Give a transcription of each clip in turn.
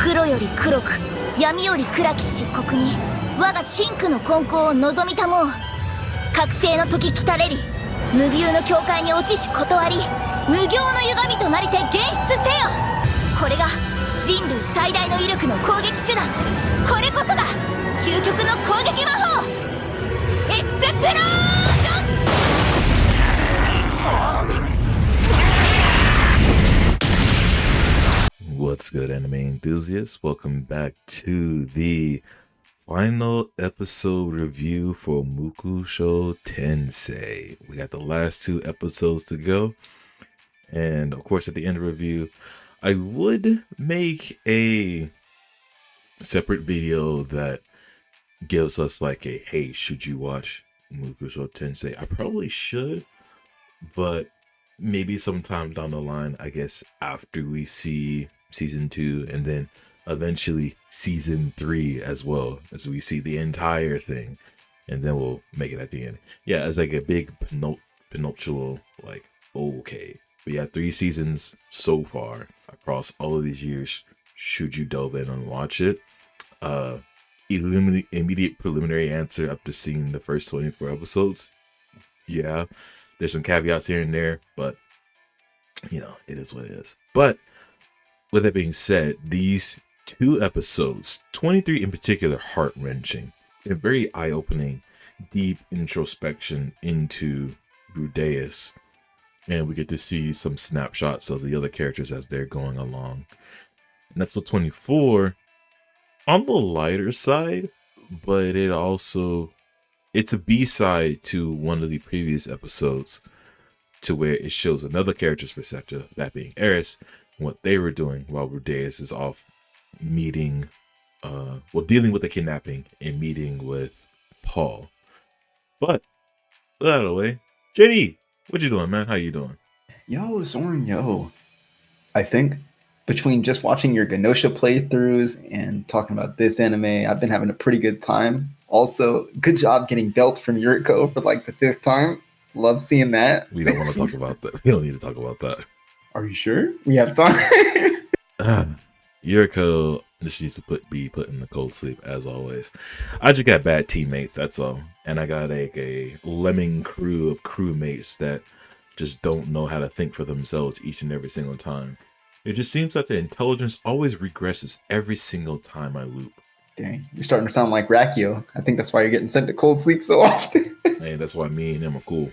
黒より黒く闇より暗き漆黒に我が真紅の根高を望みたもう。覚醒の時来たれり無ビューの境界に落ちし断り、無行の歪みとなりて現出せよ。これが人類最大の威力の攻撃手段。これこそが究極の攻撃魔法エクスプロージョン。 What's good, anime enthusiasts? Welcome back to the final episode review for Mushoku Tensei. We got the last two episodes to go, and of course at the end of the review I would make a separate video that gives us like a hey, should you watch Mushoku Tensei? I probably should, but maybe sometime down the line, I guess after we see season 2 and then eventually season 3 as well, as we see the entire thing, and then we'll make it at the end. Yeah, it's like a big penultimal, like, okay, we have 3 seasons so far across all of these years. Should you delve in and watch it? Immediate preliminary answer after seeing the first 24 episodes. Yeah, there's some caveats here and there, but you know, it is what it is. But with that being said, these 2 episodes, 23 in particular, heart-wrenching and very eye-opening, deep introspection into Rudeus. And we get to see some snapshots of the other characters as they're going along. In episode 24, on the lighter side, but it's a B-side to one of the previous episodes, to where it shows another character's perspective, that being Eris, and what they were doing while Rudeus is off meeting, dealing with the kidnapping and meeting with Paul. But, with that out of the way, JD, what you doing, man? How you doing? Yo, Soren, yo. I think between just watching your Genosha playthroughs and talking about this anime, I've been having a pretty good time. Also, good job getting belt from Yuriko for like the 5th time. Love seeing that. We don't want to talk about that. We don't need to talk about that. Are you sure? We have time. Yuriko just needs to be put in the cold sleep as always. I just got bad teammates, that's all. And I got like a lemming crew of crewmates that just don't know how to think for themselves each and every single time. It just seems that the intelligence always regresses every single time I loop. Dang, you're starting to sound like Rakio. I think that's why you're getting sent to cold sleep so often. Hey, that's why me and him are cool.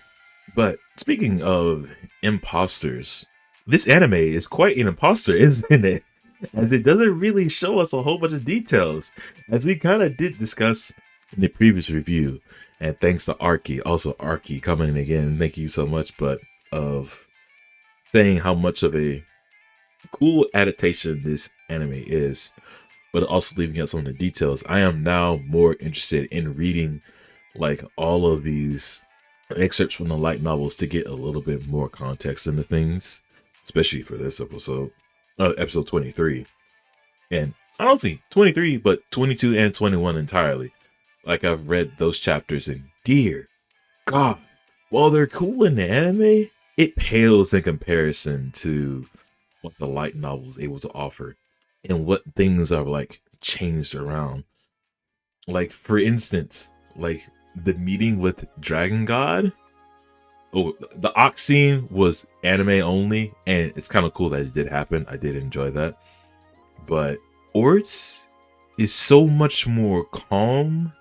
But speaking of imposters, this anime is quite an imposter, isn't it? As it doesn't really show us a whole bunch of details, as we kind of did discuss in the previous review. And thanks to Arky, also Arky coming in again, thank you so much, but of saying how much of a cool adaptation this anime is, but also leaving out some of the details. I am now more interested in reading like all of these excerpts from the light novels to get a little bit more context into things, especially for this episode, episode 23. And I don't see 23, but 22 and 21 entirely. Like, I've read those chapters, and dear God, while they're cool in the anime, it pales in comparison to what the light novel is able to offer and what things are like changed around. Like, for instance, like the meeting with Dragon God. Oh, the Ox scene was anime only, and it's kind of cool that it did happen. I did enjoy that. But Orts is so much more calm,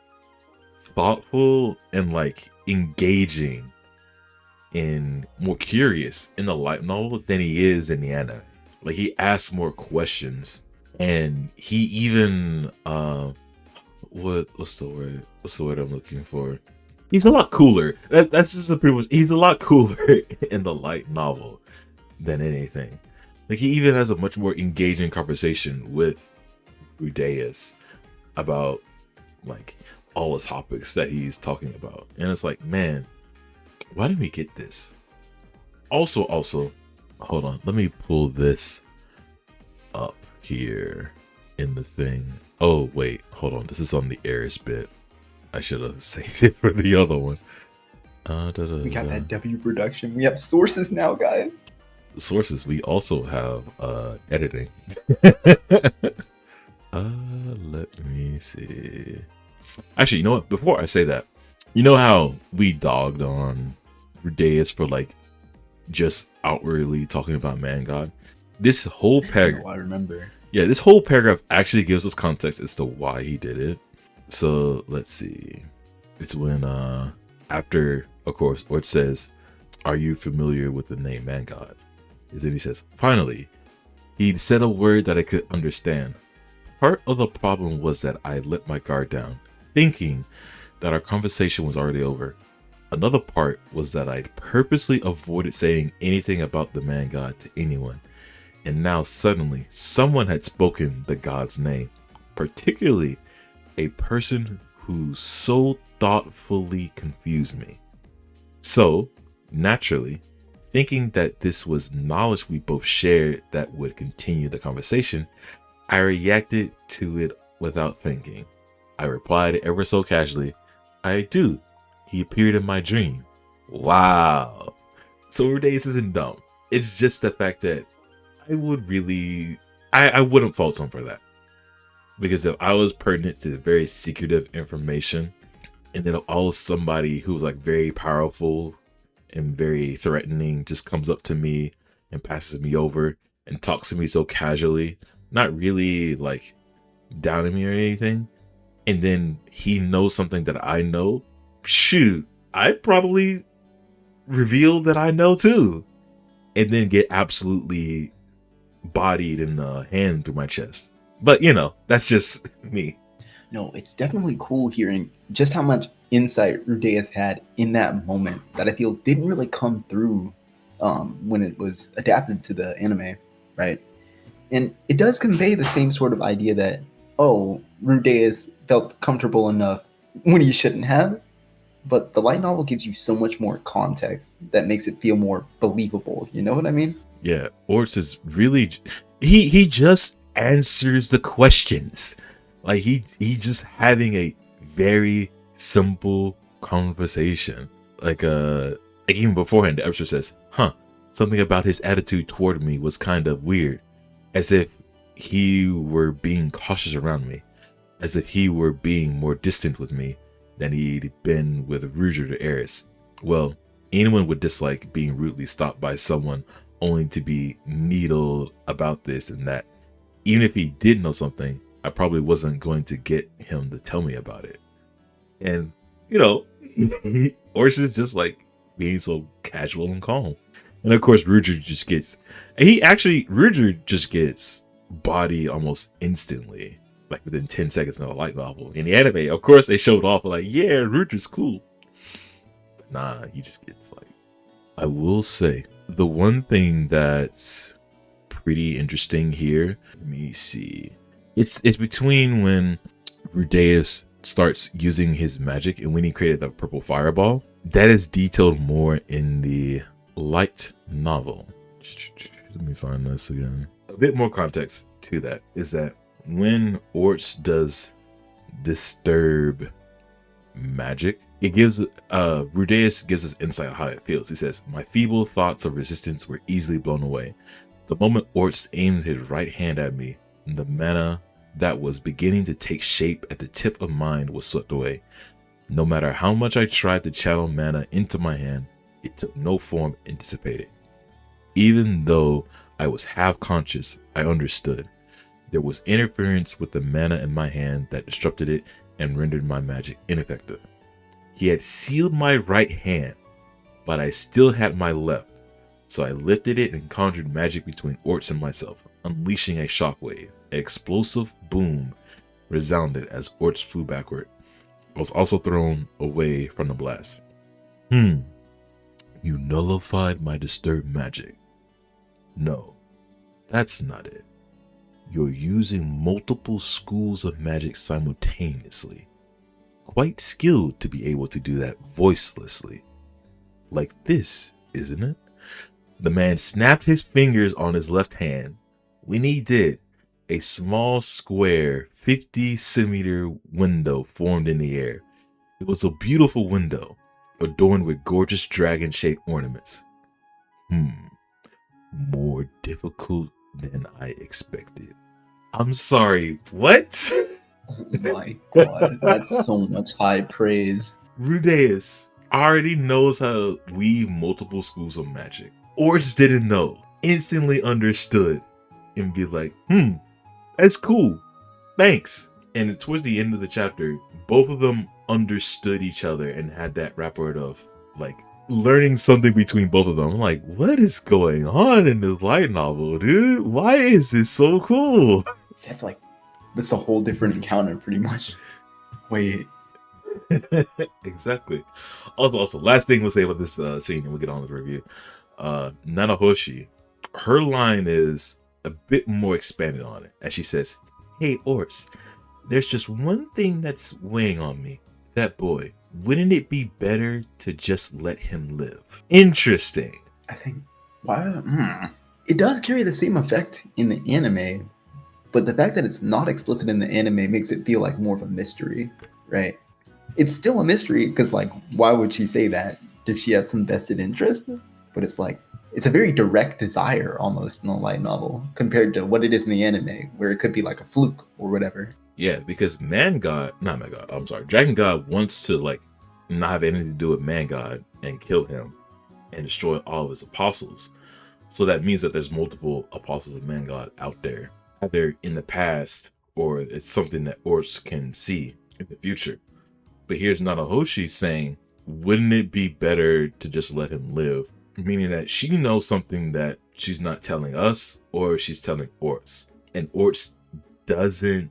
thoughtful, and like engaging and more curious in the light novel than he is in the anime. Like, he asks more questions, and he even what's the word I'm looking for? He's a lot cooler. That's just a pretty much. He's a lot cooler in the light novel than anything. Like, he even has a much more engaging conversation with Rudeus about like all his topics that he's talking about, and it's like, man, why didn't we get this? Also, hold on, let me pull this up here in the thing. Oh wait, hold on, this is on the Eris bit. I should have saved it for the other one. We got that W production. We have sources now, guys. Sources. We also have editing. Let me see. Actually, you know what? Before I say that, you know how we dogged on Rudeus for like just outwardly talking about man god? This whole paragraph, I remember. yeah, this whole paragraph actually gives us context as to why he did it. So let's see. It's when after, of course, Ort says, "Are you familiar with the name man god?" And then he says, "Finally, he said a word that I could understand. Part of the problem was that I let my guard down, thinking that our conversation was already over. Another part was that I purposely avoided saying anything about the man god to anyone. And now suddenly someone had spoken the god's name, particularly a person who so thoughtfully confused me. So, naturally, thinking that this was knowledge we both shared that would continue the conversation, I reacted to it without thinking. I replied ever so casually, 'I do. He appeared in my dream.'" Wow. So Rudeus isn't dumb. It's just the fact that I wouldn't fault him for that. Because if I was pertinent to very secretive information, and then all of somebody who's like very powerful and very threatening just comes up to me and passes me over and talks to me so casually, not really like downing me or anything, and then he knows something that I know, shoot, I'd probably reveal that I know too, and then get absolutely bodied in the hand through my chest. But you know, that's just me. No, it's definitely cool hearing just how much insight Rudeus had in that moment that I feel didn't really come through when it was adapted to the anime, right? And it does convey the same sort of idea that, oh, Rudeus felt comfortable enough when he shouldn't have, but the light novel gives you so much more context that makes it feel more believable. You know what I mean? Yeah, Orts is really he just answers the questions. Like he just having a very simple conversation. Like even beforehand, the episode says, something about his attitude toward me was kind of weird, as if he were being cautious around me, as if he were being more distant with me than he'd been with Ruger the heiress. Well, anyone would dislike being rudely stopped by someone only to be needled about this and that. Even if he did know something, I probably wasn't going to get him to tell me about it. And, you know, Orch is just like being so casual and calm. And of course, Ruger just gets bodied almost instantly, like within 10 seconds in a light novel. In the anime, of course, they showed off like, yeah, Ruger's cool. But nah, he just gets like, I will say, the one thing that's pretty interesting here, let me see. It's between when Rudeus starts using his magic and when he created the purple fireball. That is detailed more in the light novel. Let me find this again. A bit more context to that is that when Orch does disturb magic, it gives Rudeus gives us insight on how it feels. He says, "My feeble thoughts of resistance were easily blown away. The moment Orch aimed his right hand at me, the mana that was beginning to take shape at the tip of mine was swept away. No matter how much I tried to channel mana into my hand, it took no form and dissipated. Even though I was half conscious, I understood. There was interference with the mana in my hand that disrupted it and rendered my magic ineffective. He had sealed my right hand, but I still had my left. So I lifted it and conjured magic between Orch and myself, unleashing a shockwave. An explosive boom resounded as Orch flew backward. I was also thrown away from the blast. You nullified my disturbed magic. No, that's not it. You're using multiple schools of magic simultaneously. Quite skilled to be able to do that voicelessly. Like this, isn't it?" The man snapped his fingers on his left hand. When he did, a small square 50-centimeter window formed in the air. It was a beautiful window, adorned with gorgeous dragon-shaped ornaments. More difficult than I expected. I'm sorry, what? Oh my god, that's so much high praise. Rudeus already knows how to weave multiple schools of magic. Orcs didn't know, instantly understood, and be like, that's cool, thanks. And towards the end of the chapter, both of them understood each other and had that rapport of like learning something between both of them. I'm like, what is going on in this light novel, dude? Why is this so cool? That's a whole different encounter, pretty much. Wait. Exactly. Also, last thing we'll say about this scene, and we'll get on with the review. Nanahoshi, her line is a bit more expanded on it, as she says, "Hey, Ors, there's just one thing that's weighing on me. That boy. Wouldn't it be better to just let him live?" Interesting. I think, it does carry the same effect in the anime, but the fact that it's not explicit in the anime makes it feel like more of a mystery, right? It's still a mystery because, like, why would she say that? Does she have some vested interest? But it's like, it's a very direct desire almost in a light novel compared to what it is in the anime, where it could be like a fluke or whatever. Yeah, because Dragon God wants to like not have anything to do with Man God and kill him and destroy all of his apostles. So that means that there's multiple apostles of Man God out there, either in the past or it's something that Orcs can see in the future. But here's Nanahoshi saying, wouldn't it be better to just let him live? Meaning that she knows something that she's not telling us, or she's telling Orcs. And Orcs doesn't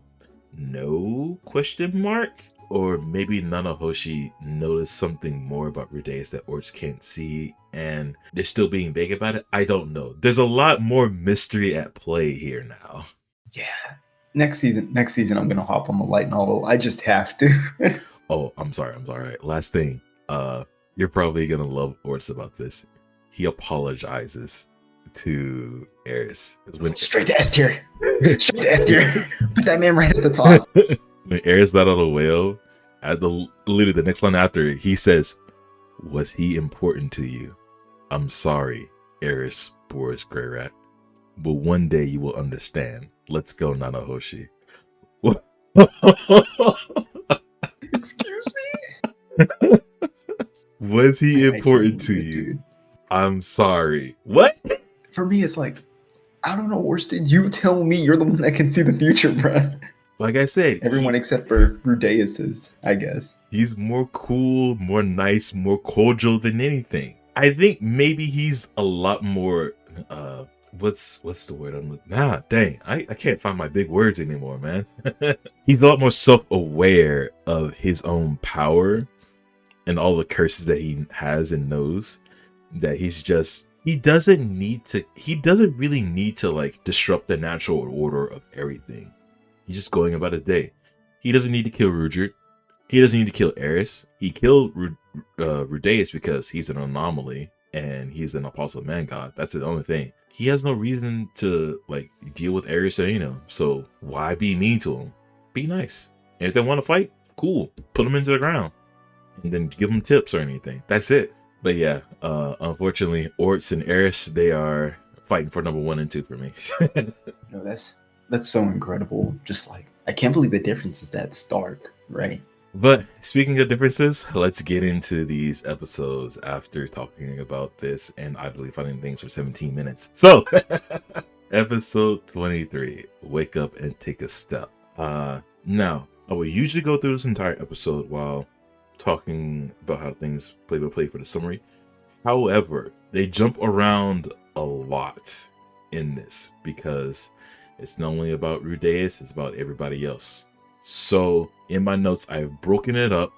know, question mark? Or maybe Nanahoshi noticed something more about Rudeus that Orcs can't see, and they're still being vague about it? I don't know. There's a lot more mystery at play here now. Yeah. Next season I'm gonna hop on the light novel. I just have to. Oh, I'm sorry. Last thing. You're probably gonna love Orts about this. He apologizes to Eris. Straight to S tier. Straight to S tier. Put that man right at the top. When Eris let out a wail, at literally the next line after, he says, "Was he important to you? I'm sorry, Eris, Boris Greyrat. But one day you will understand. Let's go, Nanahoshi." Excuse me? Was he important to you? Dude. I'm sorry. What? For me, it's like, I don't know, Worsted. You tell me. You're the one that can see the future, bruh. Like I said, everyone except for Rudeus, I guess. He's more cool, more nice, more cordial than anything. I think maybe he's a lot more, what's the word I'm looking? Dang, I can't find my big words anymore, man. He's a lot more self-aware of his own power and all the curses that he has and knows, that he doesn't really need to like disrupt the natural order of everything. He's just going about his day. He doesn't need to kill Rudyard. He doesn't need to kill Eris. He killed Rudeus because he's an anomaly and he's an apostle of Man God. That's the only thing. He has no reason to like deal with Eris or so why be mean to him? Be nice. And if they want to fight, cool. Put them into the ground and then give them tips or anything. That's it. But yeah, unfortunately, Orts and Eris, they are fighting for number 1 and 2 for me. No, that's so incredible. Just like, I can't believe the difference is that stark, right? But speaking of differences, let's get into these episodes after talking about this and idly finding things for 17 minutes. So, episode 23, Wake Up and Take a Step. Now, I would usually go through this entire episode while talking about how things play by play for the summary. However, they jump around a lot in this because it's not only about Rudeus, it's about everybody else. So in my notes, I've broken it up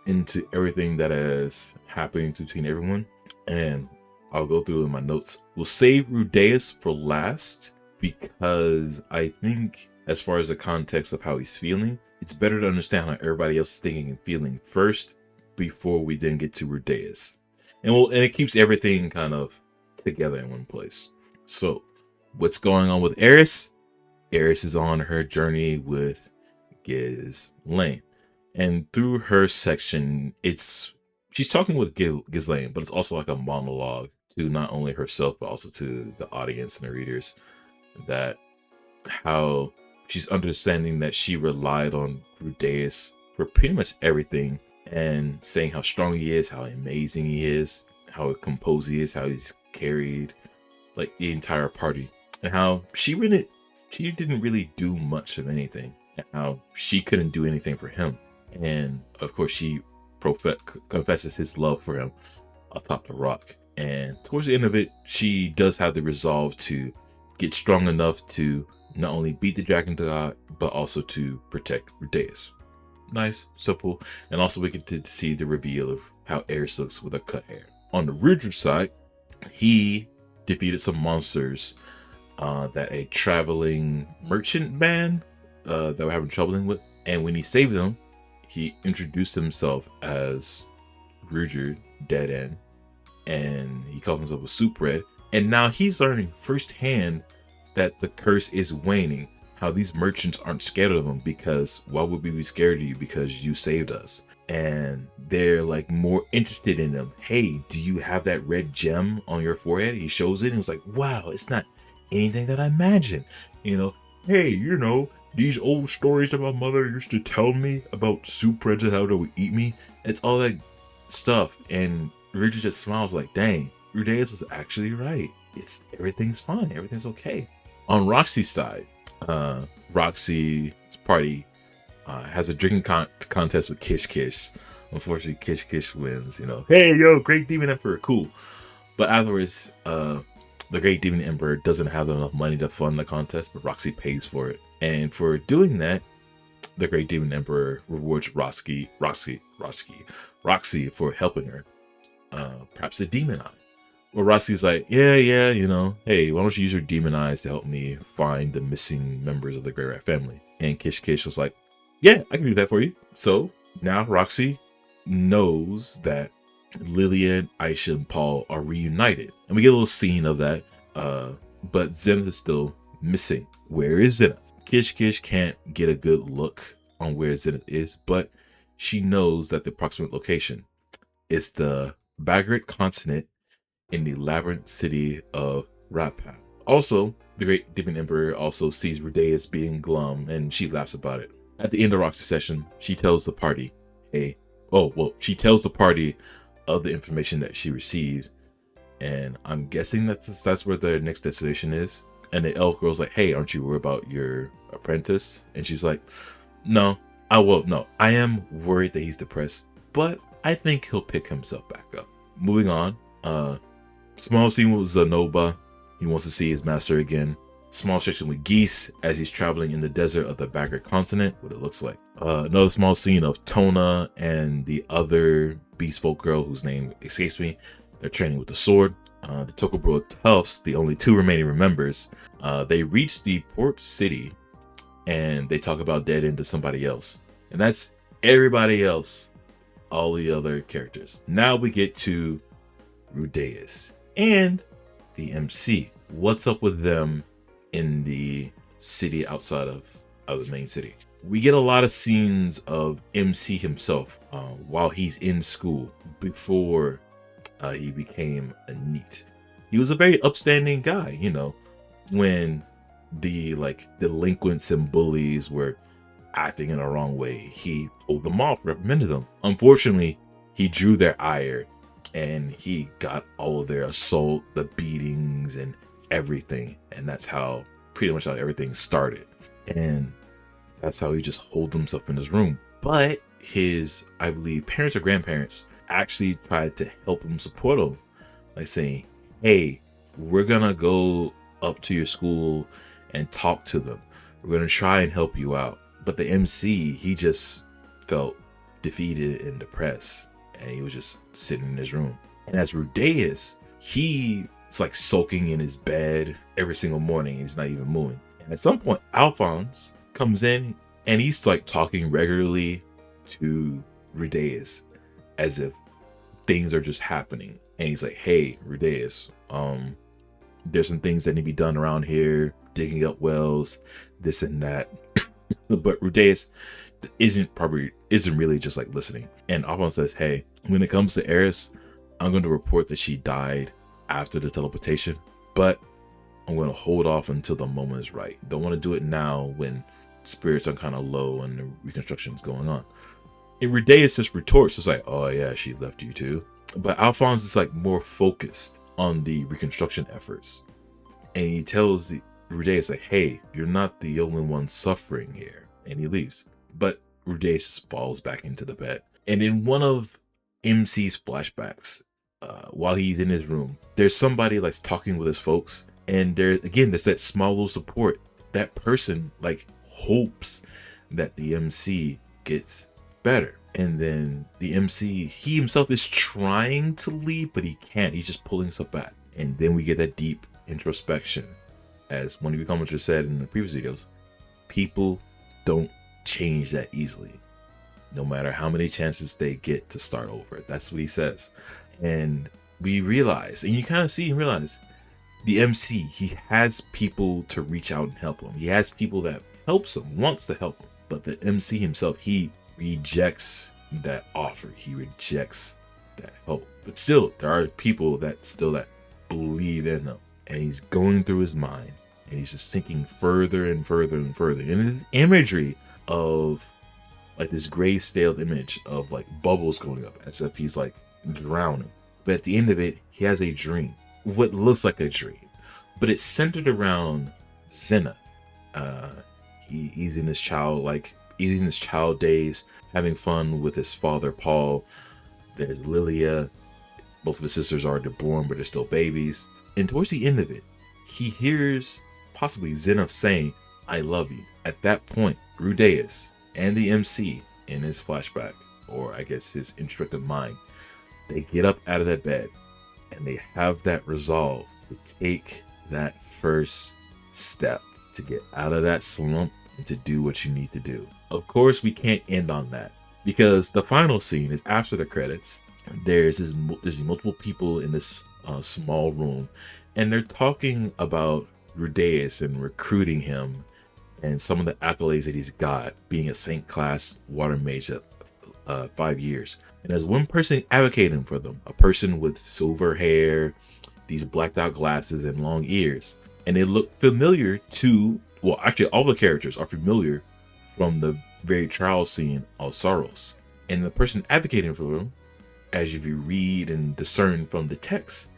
into everything that is happening between everyone, and I'll go through in my notes. We'll save Rudeus for last because I think as far as the context of how he's feeling, it's better to understand how everybody else is thinking and feeling first before we then get to Rudeus. And it keeps everything kind of together in one place. So what's going on with Eris? Eris is on her journey with Ghislaine, and through her section, she's talking with Ghislaine, but it's also like a monologue to not only herself but also to the audience and the readers, that how she's understanding that she relied on Rudeus for pretty much everything, and saying how strong he is, how amazing he is, how composed he is, how he's carried like the entire party, and how she didn't really do much of anything, and how she couldn't do anything for him. And of course she confesses his love for him atop the rock. And towards the end of it, she does have the resolve to get strong enough to not only beat the dragon god, but also to protect Rudeus. Nice, simple, and also we get to see the reveal of how Ares looks with a cut hair. On the Rudra side, he defeated some monsters that a traveling merchant band that were having trouble with, and when he saved them, he introduced himself as Rudra Dead End, and he calls himself a soup red. And now he's learning firsthand that the curse is waning, how these merchants aren't scared of him, because why would we be scared of you? Because you saved us. And they're like more interested in him. Hey, do you have that red gem on your forehead? He shows it and was like, wow, it's not anything that I imagined. Hey, these old stories that my mother used to tell me about soup reds and how they would eat me. It's all that stuff. And Richard just smiles like, dang, Rudeus was actually right. Everything's fine. Everything's okay. On Roxy's side, Roxy's party has a drinking contest with Kish Kish. Unfortunately, Kish Kish wins. Hey, yo, Great Demon Emperor, cool. But afterwards, the Great Demon Emperor doesn't have enough money to fund the contest, but Roxy pays for it. And for doing that, the Great Demon Emperor rewards Roxy for helping her. Perhaps a demon eye. Well, Roxy's like, yeah, hey, why don't you use your demon eyes to help me find the missing members of the Grey Rat family? And Kish Kish was like, yeah, I can do that for you. So now Roxy knows that Lillian, Aisha, and Paul are reunited. And we get a little scene of that. But Zenith is still missing. Where is Zenith? Kish Kish can't get a good look on where Zenith is, but she knows that the approximate location is the Bagrat continent in the labyrinth city of Rapat. Also, the Great Demon Emperor also sees Rudeus being glum, and she laughs about it. At the end of Roxy's session, she tells the party, she tells the party of the information that she received, and I'm guessing that's where their next destination is. And the elf girl's like, hey, aren't you worried about your apprentice? And she's like, no, I am worried that he's depressed, but I think he'll pick himself back up. Moving on, small scene with Zanoba. He wants to see his master again. Small section with Geese as he's traveling in the desert of the Bagrat continent, what it looks like. Another small scene of Tona and the other beast folk girl whose name escapes me. They're training with the sword. The Tokobro Tufts, the only two remaining members, they reach the port city and they talk about Dead End to somebody else. And that's everybody else, all the other characters. Now we get to Rudeus and the MC. What's up with them in the city outside of the main city? We get a lot of scenes of MC himself while he's in school before he became a NEET. He was a very upstanding guy, when the delinquents and bullies were acting in a wrong way, he told them off, reprimanded them. Unfortunately, he drew their ire and he got all of their assault, the beatings and everything. And that's pretty much how everything started. And that's how he just holed himself in his room. But his, I believe, parents or grandparents actually tried to help him, support him, like saying, hey, we're gonna go up to your school and talk to them. We're gonna try and help you out. But the MC, he just felt defeated and depressed, and he was just sitting in his room. And as Rudeus, he's like sulking in his bed every single morning. He's not even moving. And at some point, Alphonse comes in and he's like talking regularly to Rudeus as if things are just happening. And he's like, hey, Rudeus, there's some things that need to be done around here, digging up wells, this and that. But Rudeus isn't really just like listening. And Alphonse says, hey, when it comes to Eris, I'm going to report that she died after the teleportation, but I'm going to hold off until the moment is right. Don't want to do it now when spirits are kind of low and the reconstruction is going on. And Rudeus just retorts, it's like, oh yeah, she left you too. But Alphonse is like more focused on the reconstruction efforts. And he tells Rudeus like, hey, you're not the only one suffering here. And he leaves. But Rudeus just falls back into the bed. And in one of MC's flashbacks, while he's in his room, there's somebody like talking with his folks. And there's that small little support. That person like hopes that the MC gets better. And then the MC, he himself is trying to leave, but he can't. He's just pulling himself back. And then we get that deep introspection. As one of your commenters said in the previous videos, people don't change that easily, no matter how many chances they get to start over. That's what he says. And we realize, and you kind of see and realize, the MC, he has people to reach out and help him. He has people that helps him, wants to help him. But the MC himself, he rejects that offer. He rejects that hope. But still, there are people that believe in him. And he's going through his mind. And he's just sinking further and further and further. And this imagery of like this gray stale image of like bubbles going up as if he's like drowning. But at the end of it, he has a dream. What looks like a dream. But it's centered around Zenith. He's in his child days, having fun with his father Paul. There's Lilia. Both of his sisters are born, but they're still babies. And towards the end of it, he hears possibly Zenith saying, I love you. At that point, Rudeus and the MC in his flashback, or I guess his introspective mind, they get up out of that bed and they have that resolve to take that first step to get out of that slump and to do what you need to do. Of course, we can't end on that because the final scene is after the credits. There's multiple people in this small room, and they're talking about Rudeus and recruiting him and some of the accolades that he's got, being a Saint class water mage at 5 years. And there's one person advocating for them, a person with silver hair, these blacked out glasses and long ears. And they look familiar to, well, actually all the characters are familiar from the very trial scene of Saros. And the person advocating for them, as if you read and discern from the text,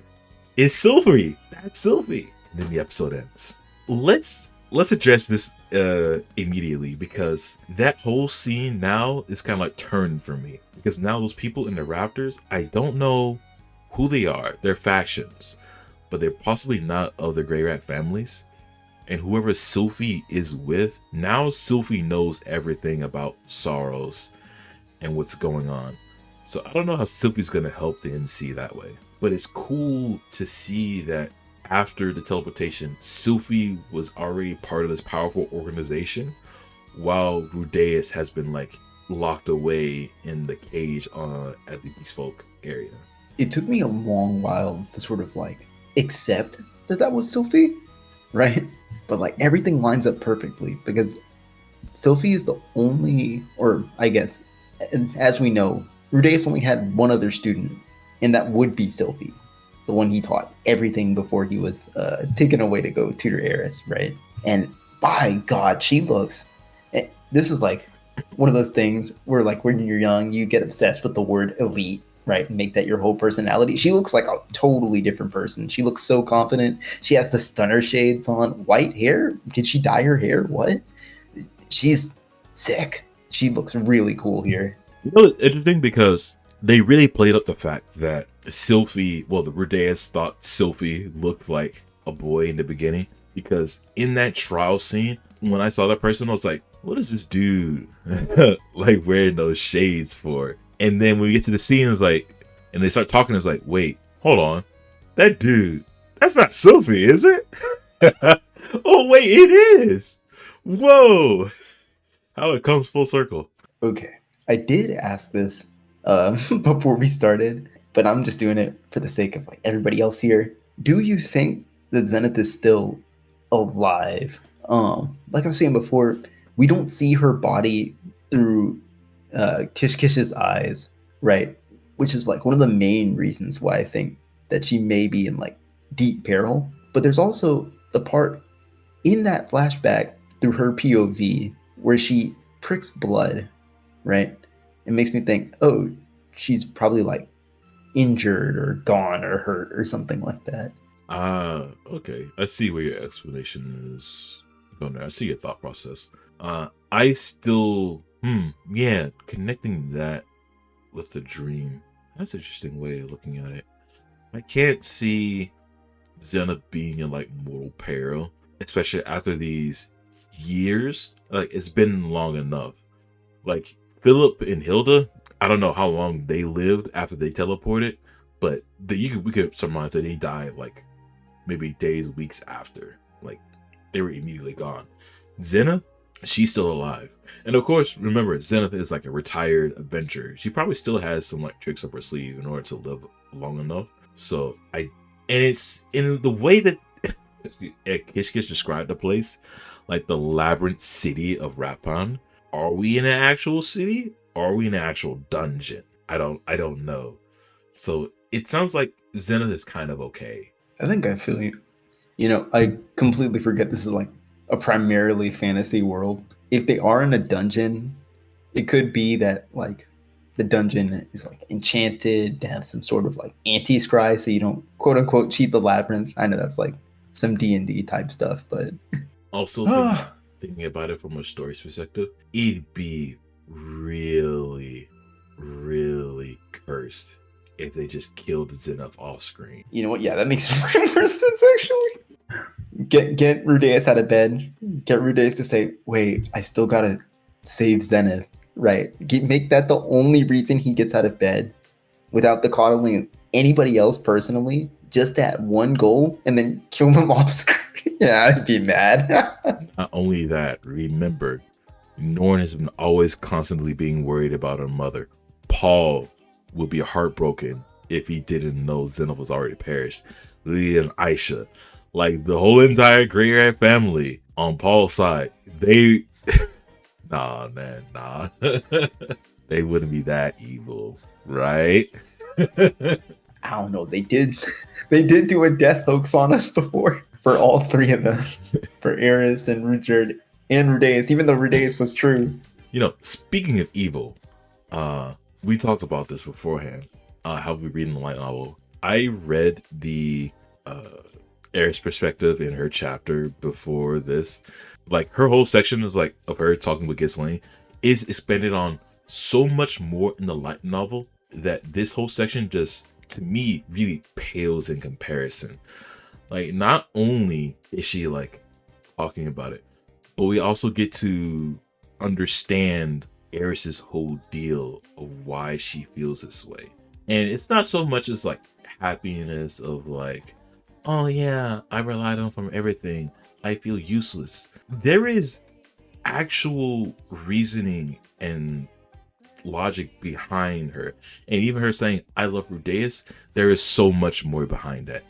is Sylvie. That's Sylvie. And then the episode ends. Let's address this immediately, because that whole scene now is kind of like turned for me. Because now those people in the rafters, I don't know who they are. They're factions, but they're possibly not of the Grey Rat families. And whoever Sylphie is with, now Sylphie knows everything about Saros and what's going on. So I don't know how Sylphie's going to help the MC that way. But it's cool to see that after the teleportation, Sylphie was already part of this powerful organization, while Rudeus has been like locked away in the cage at the Beast Folk area. It took me a long while to sort of like accept that was Sylphie, right? But like everything lines up perfectly because Sylphie is the only, or I guess, as we know, Rudeus only had one other student, and that would be Sylphie, the one he taught everything before he was taken away to go tutor Eris, right? And by God, she looks. This is like one of those things where, like, when you're young, you get obsessed with the word elite, right? And make that your whole personality. She looks like a totally different person. She looks so confident. She has the stunner shades on, white hair. Did she dye her hair? What? She's sick. She looks really cool here. You know, it's interesting because they really played up the fact that Sylphie, well, the Rudeus thought Sylphie looked like a boy in the beginning, because in that trial scene, when I saw that person, I was like, what is this dude like wearing those shades for? And then when we get to the scene, it's like, and they start talking, it's like, wait, hold on. That dude, that's not Sylphie, is it? Oh, wait, it is. Whoa. How it comes full circle. Okay. I did ask this before we started, but I'm just doing it for the sake of like everybody else here. Do you think that Zenith is still alive? Like I was saying before, we don't see her body through Kish Kish's eyes, right? Which is like one of the main reasons why I think that she may be in like deep peril. But there's also the part in that flashback through her POV where she pricks blood, right? It makes me think, oh, she's probably like injured or gone or hurt or something like that. Okay. I see where your explanation is going there. I see your thought process. I still, yeah, connecting that with the dream. That's an interesting way of looking at it. I can't see Xena being in like mortal peril, especially after these years. Like, it's been long enough. Like, Philip and Hilda, I don't know how long they lived after they teleported, but we could surmise that they died like maybe days, weeks after. Like, they were immediately gone. Xena, she's still alive. And of course, remember, Xena is like a retired Avenger. She probably still has some like tricks up her sleeve in order to live long enough. So and it's in the way that Kish described the place, like the labyrinth city of Rapan. Are we in an actual city? Or are we in an actual dungeon? I don't know. So it sounds like Xena is kind of okay. I think I feel you. You know, I completely forget this is like a primarily fantasy world. If they are in a dungeon, it could be that like the dungeon is like enchanted to have some sort of like anti-scry, so you don't quote unquote cheat the labyrinth. I know that's like some D&D type stuff, but Also thinking about it from a story perspective, it'd be really, really cursed if they just killed Xena off screen. You know what? Yeah, that makes more sense actually. Get Rudeus out of bed. Get Rudeus to say, "Wait, I still gotta save Zenith." Right? Make that the only reason he gets out of bed, without the coddling of anybody else personally. Just that one goal, and then kill him off screen. Yeah, I'd be mad. Not only that, remember, Norn has been always constantly being worried about her mother. Paul would be heartbroken if he didn't know Xena was already perished. Leah and Aisha, like the whole entire Greyrat family on Paul's side, they nah. They wouldn't be that evil, right? I don't know. They did do a death hoax on us before for all three of them, for Eris and Rudeus and Rudeus, even though Rudeus was true. You know, speaking of evil, we talked about this beforehand. How we read in the light novel. I read the Eris perspective in her chapter before this. Like, her whole section is like of her talking with Ghislaine is expanded on so much more in the light novel that this whole section just, to me, really pales in comparison. Like, not only is she like talking about it, but we also get to understand Eris's whole deal of why she feels this way. And it's not so much as like happiness of like, oh yeah, I relied on from everything, I feel useless. There is actual reasoning and logic behind her, and even her saying I love Rudeus, there is so much more behind that,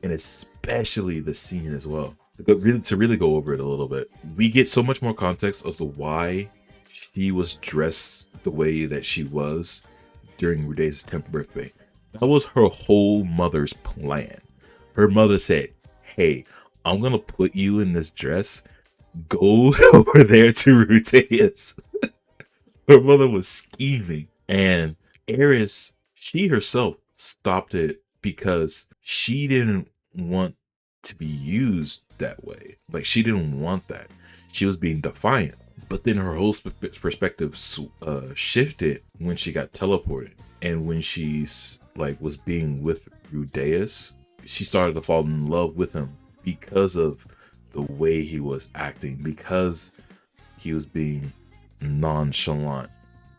and especially the scene as well. To really go over it a little bit, we get so much more context as to why she was dressed the way that she was during Rudeus' 10th birthday. That was her whole mother's plan. Her mother said, hey, I'm gonna put you in this dress, go over there to Rudeus. Her mother was scheming, and Eris, she herself stopped it because she didn't want to be used that way. Like, she didn't want that. She was being defiant. But then her whole perspective shifted when she got teleported, and when she's like was being with Rudeus, she started to fall in love with him because of the way he was acting, because he was being nonchalant,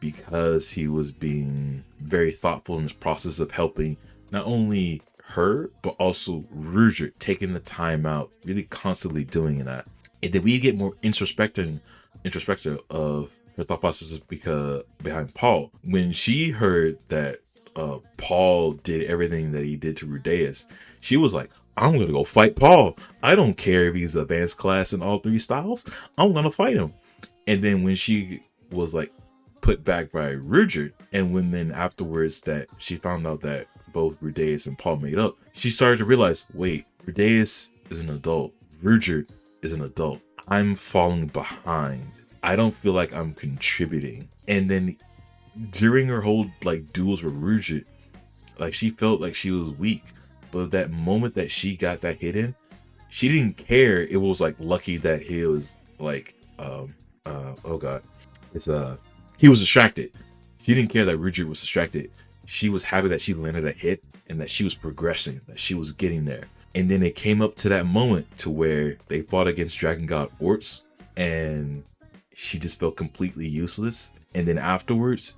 because he was being very thoughtful in his process of helping not only her but also Ruger, taking the time out, really constantly doing that. And then we get more introspective of her thought process behind Paul. When she heard that Paul did everything that he did to Rudeus, she was like, I'm gonna go fight Paul. I don't care if he's advanced class in all three styles, I'm gonna fight him. And then when she was like put back by Ruger, and when then afterwards that she found out that both Rudeus and Paul made up, she started to realize, wait, Rudeus is an adult, Ruger is an adult, I'm falling behind I don't feel like I'm contributing. And then during her whole like duels with Rujit, like she felt like she was weak. But that moment that she got that hit in, she didn't care. It was like lucky that he was like oh god. It's he was distracted. She didn't care that Rujit was distracted. She was happy that she landed a hit and that she was progressing, that she was getting there. And then it came up to that moment to where they fought against Dragon God Orts and she just felt completely useless. And then afterwards,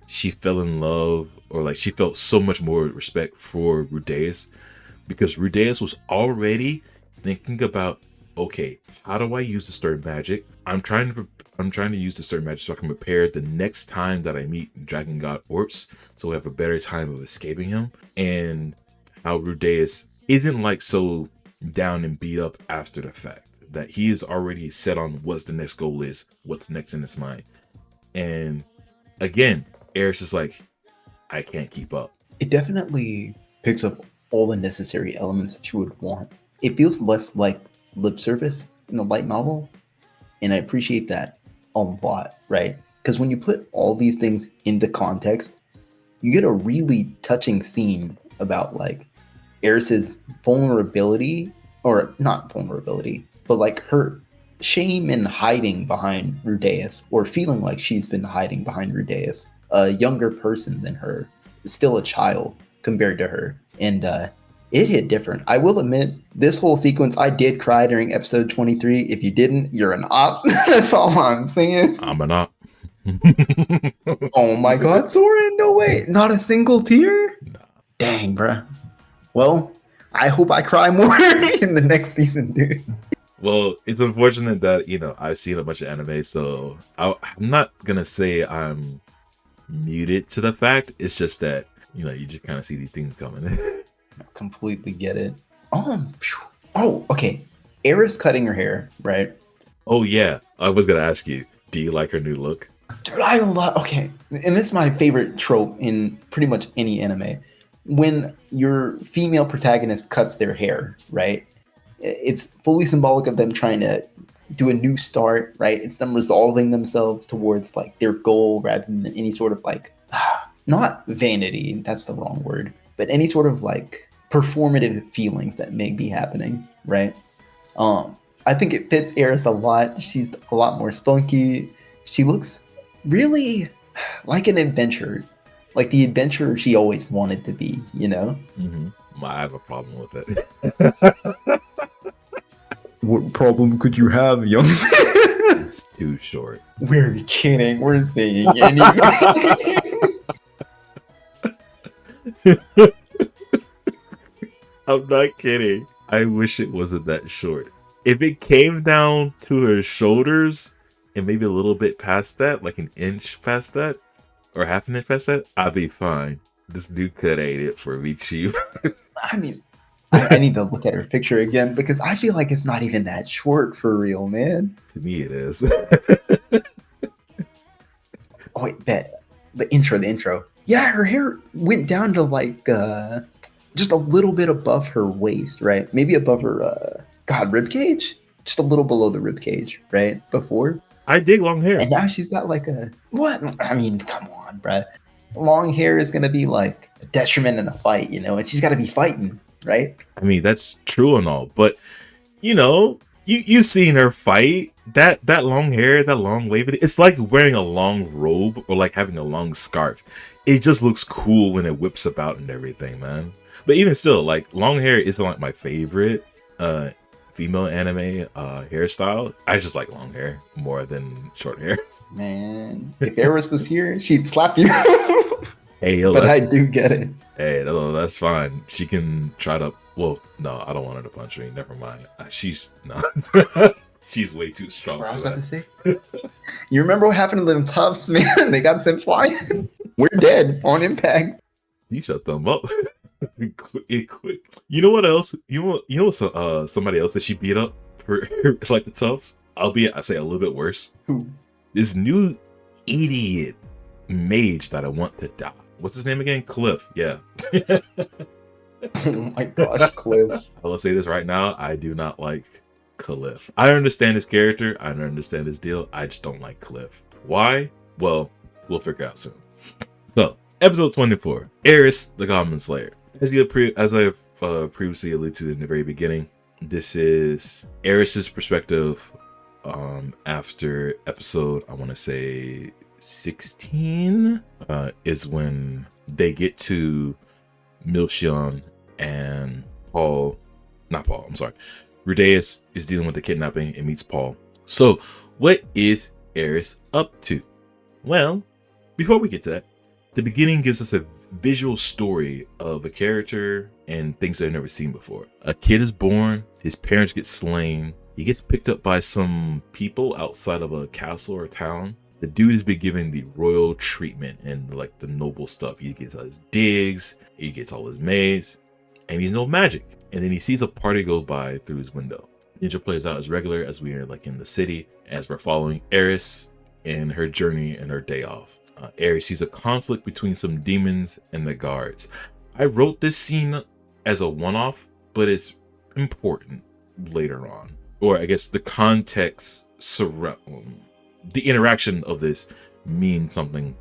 she fell in love, or like she felt so much more respect for Rudeus, because Rudeus was already thinking about, okay, how do I use the stir magic? I'm trying to use the stir magic so I can prepare the next time that I meet Dragon God Orts, so we have a better time of escaping him. And how Rudeus isn't like so down and beat up after the fact, that he is already set on what's the next goal is, what's next in his mind. And again, Eris is like, I can't keep up. It definitely picks up all the necessary elements that you would want. It feels less like lip service in the light novel, and I appreciate that a lot, right? Because when you put all these things into context, you get a really touching scene about like Eris's vulnerability, or not vulnerability, but like her shame and hiding behind Rudeus, or feeling like she's been hiding behind Rudeus, a younger person than her, still a child compared to her. And it hit different. I will admit, this whole sequence, I did cry during episode 23. If you didn't, you're an op. That's all I'm saying. I'm an op. Oh my god, Soren, no way. Not a single tear? Nah. Dang, bruh. Well, I hope I cry more in the next season, dude. Well, it's unfortunate that, you know, I've seen a bunch of anime, so I'm not gonna say I'm muted to the fact. It's just that, you know, you just kind of see these things coming. I completely get it. Oh, okay. Eris cutting her hair, right? Oh yeah, I was gonna ask you, do you like her new look? Dude, I love. Okay, and this is my favorite trope in pretty much any anime. When your female protagonist cuts their hair, right? It's fully symbolic of them trying to do a new start, right? It's them resolving themselves towards like their goal rather than any sort of like, not vanity, that's the wrong word, but any sort of like performative feelings that may be happening, right? I think it fits Eris a lot. She's a lot more spunky. She looks really like an adventurer, like the adventurer she always wanted to be, you know? Mm-hmm. I have a problem with it. What problem could you have, young man? It's too short. We're kidding. We're saying anything. I'm not kidding. I wish it wasn't that short. If it came down to her shoulders and maybe a little bit past that, like an inch past that, or half an inch past that, I'd be fine. This dude could ain't it for me cheap. I mean, I need to look at her picture again because I feel like it's not even that short for real, man. To me, it is. Oh, wait, the intro. Yeah, her hair went down to like just a little bit above her waist, right? Maybe above her rib cage, just a little below the rib cage, right? Before. I dig long hair. And now she's got like a what? I mean, come on, bruh. Long hair is gonna be like a detriment in a fight, you know, and she's got to be fighting, right? I mean, that's true and all, but you know, you seen her fight. That long hair, that long wave. It's like wearing a long robe or like having a long scarf. It just looks cool when it whips about and everything, man. But even still, like long hair isn't like my favorite female anime hairstyle. I just like long hair more than short hair. Man, if Eris was here, she'd slap you. Hey, yo, but I do get it. Hey, that's fine. She can try to. Well, no, I don't want her to punch me. Never mind. She's not. She's way too strong. Bro, I was about to say. You remember what happened to them Tufts, man? They got sent flying. We're dead on impact. You shut them up. quick. You know what else? You know what? Somebody else that she beat up for like the Tufts. Albeit, I say a little bit worse. Who? This new idiot mage that I want to die. What's his name again? Cliff. Yeah. Oh my gosh, Cliff. I will say this right now. I do not like Cliff. I understand his character. I understand his deal. I just don't like Cliff. Why? Well, we'll figure out soon. So, episode 24, Eris, the Goblin Slayer. As I've previously alluded to in the very beginning, this is Eris's perspective after episode, I want to say 16, is when they get to Milchion and Rudeus is dealing with the kidnapping and meets Paul. So, what is Eris up to? Well, before we get to that, the beginning gives us a visual story of a character and things they've never seen before. A kid is born, his parents get slain, he gets picked up by some people outside of a castle or town. The dude has been given the royal treatment and like the noble stuff. He gets all his digs, he gets all his maids, and he's no magic. And then he sees a party go by through his window. Ninja plays out as regular as we are like in the city, as we're following Eris in her journey and her day off. Eris sees a conflict between some demons and the guards. I wrote this scene as a one-off, but it's important later on. Or I guess the context surround the interaction of this means something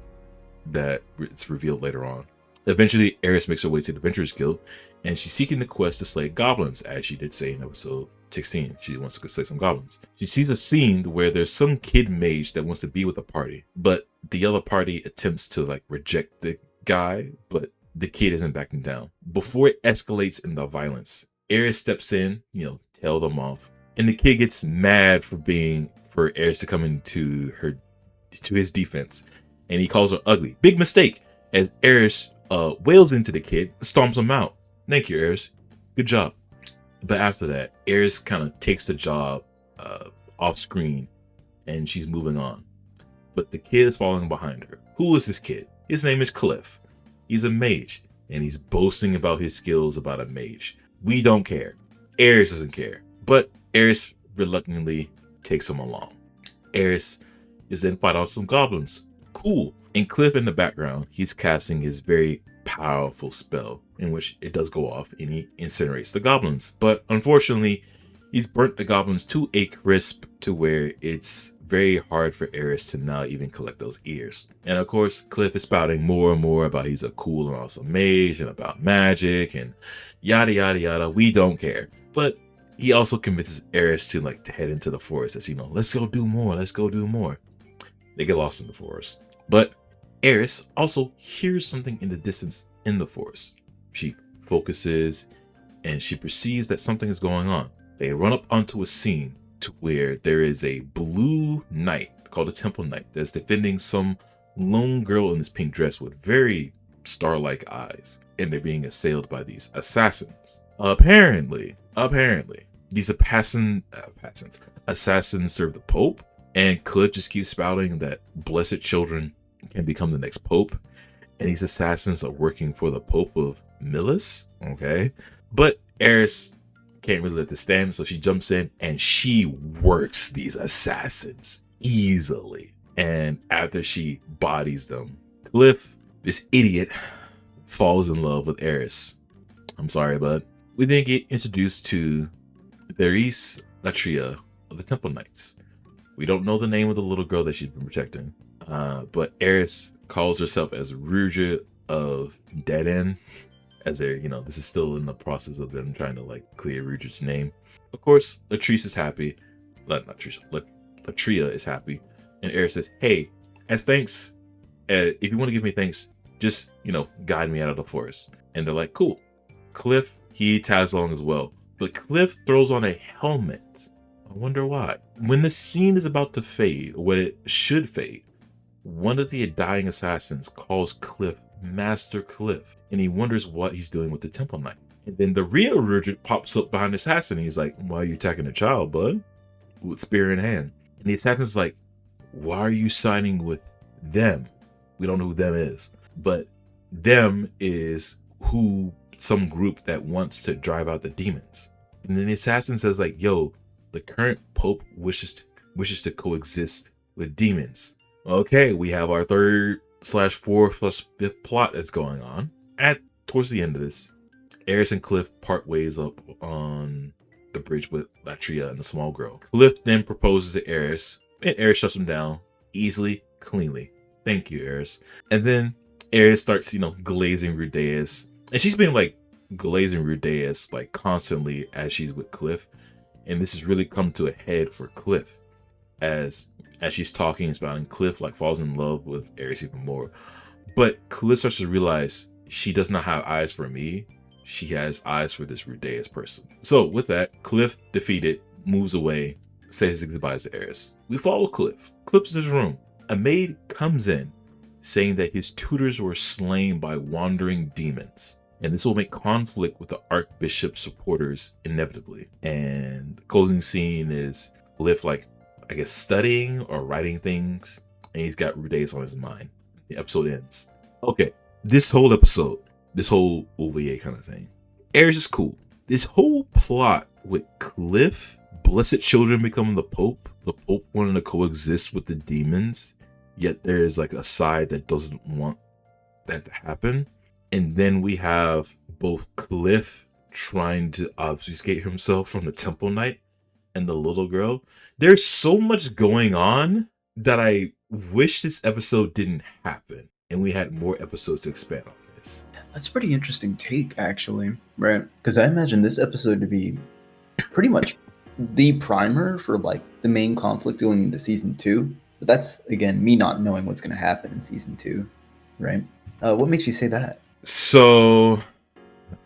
that it's revealed later on. Eventually, Eris makes her way to the Adventurers Guild, and she's seeking the quest to slay goblins, as she did say in episode 16. She wants to go slay some goblins. She sees a scene where there's some kid mage that wants to be with the party, but the other party attempts to like reject the guy, but the kid isn't backing down. Before it escalates into violence, Eris steps in, tell them off, and the kid gets mad for Eris to come into his defense, and he calls her ugly. Big mistake, as Eris wails into the kid, stomps him out. Thank you, Eris. Good job. But after that, Eris kind of takes the job off screen, and she's moving on. But the kid is following behind her. Who is this kid? His name is Cliff. He's a mage, and he's boasting about his skills about a mage. We don't care. Eris doesn't care. But Eris reluctantly takes him along. Eris is then fighting off some goblins. Cool. And Cliff in the background, he's casting his very powerful spell, in which it does go off and he incinerates the goblins. But unfortunately, he's burnt the goblins to a crisp to where it's very hard for Eris to now even collect those ears. And of course, Cliff is spouting more and more about he's a cool and awesome mage and about magic and yada yada yada. We don't care. But he also convinces Eris to head into the forest as let's go do more, let's go do more. They get lost in the forest. But Eris also hears something in the distance in the forest. She focuses and she perceives that something is going on. They run up onto a scene to where there is a blue knight called a Temple Knight that's defending some lone girl in this pink dress with very star-like eyes, and they're being assailed by these assassins. Apparently, these assassins serve the Pope, and Cliff just keeps spouting that blessed children can become the next Pope, and these assassins are working for the Pope of Milis. Okay, but Eris can't really let this stand, so she jumps in and she works these assassins easily. And after she bodies them, Cliff, this idiot, falls in love with Eris. I'm sorry, bud. We then get introduced to Therese Latria of the Temple Knights. We don't know the name of the little girl that she's been protecting, but Eris calls herself as Ruja of Dead End, as they're, this is still in the process of them trying to clear Ruja's name. Of course, Latria is happy. Latria is happy, and Eris says, "Hey, as thanks, if you want to give me thanks, just guide me out of the forest." And they're like, "Cool." Cliff, he tags along as well, but Cliff throws on a helmet. I wonder why. When the scene is about to fade, or when it should fade, one of the dying assassins calls Cliff Master Cliff, and he wonders what he's doing with the Temple Knight. And then the real Ruja pops up behind the assassin, and he's like, "Why are you attacking a child, bud?" With spear in hand. And the assassin's like, "Why are you siding with them?" We don't know who them is, but them is some group that wants to drive out the demons. And then the assassin says "Yo, the current Pope wishes to coexist with demons." Okay, we have our 3/4/5 plot that's going on. Towards the end of this, Eris and Cliff part ways up on the bridge with Latria and the small girl. Cliff then proposes to Eris, and Eris shuts him down easily, cleanly. Thank you, Eris. And then Eris starts, glazing Rudeus. And she's been like glazing Rudeus like constantly as she's with Cliff. And this has really come to a head for Cliff. As she's talking about, and Cliff like falls in love with Eris even more. But Cliff starts to realize she does not have eyes for me. She has eyes for this Rudeus person. So with that, Cliff, defeated, moves away, says his goodbyes to Eris. We follow Cliff. Cliff's in his room. A maid comes in, saying that his tutors were slain by wandering demons. And this will make conflict with the Archbishop's supporters inevitably. And the closing scene is Cliff studying or writing things. And he's got Rudeus on his mind. The episode ends. Okay, this whole episode, this whole OVA kind of thing, Eris is cool. This whole plot with Cliff, blessed children becoming the Pope wanting to coexist with the demons, yet there is like a side that doesn't want that to happen. And then we have both Cliff trying to obfuscate himself from the Temple Knight and the little girl. There's so much going on that I wish this episode didn't happen and we had more episodes to expand on this. That's a pretty interesting take, actually, right? Because I imagine this episode to be pretty much the primer for like the main conflict going into season 2. But that's, again, me not knowing what's going to happen in season 2, right? What makes you say that? So,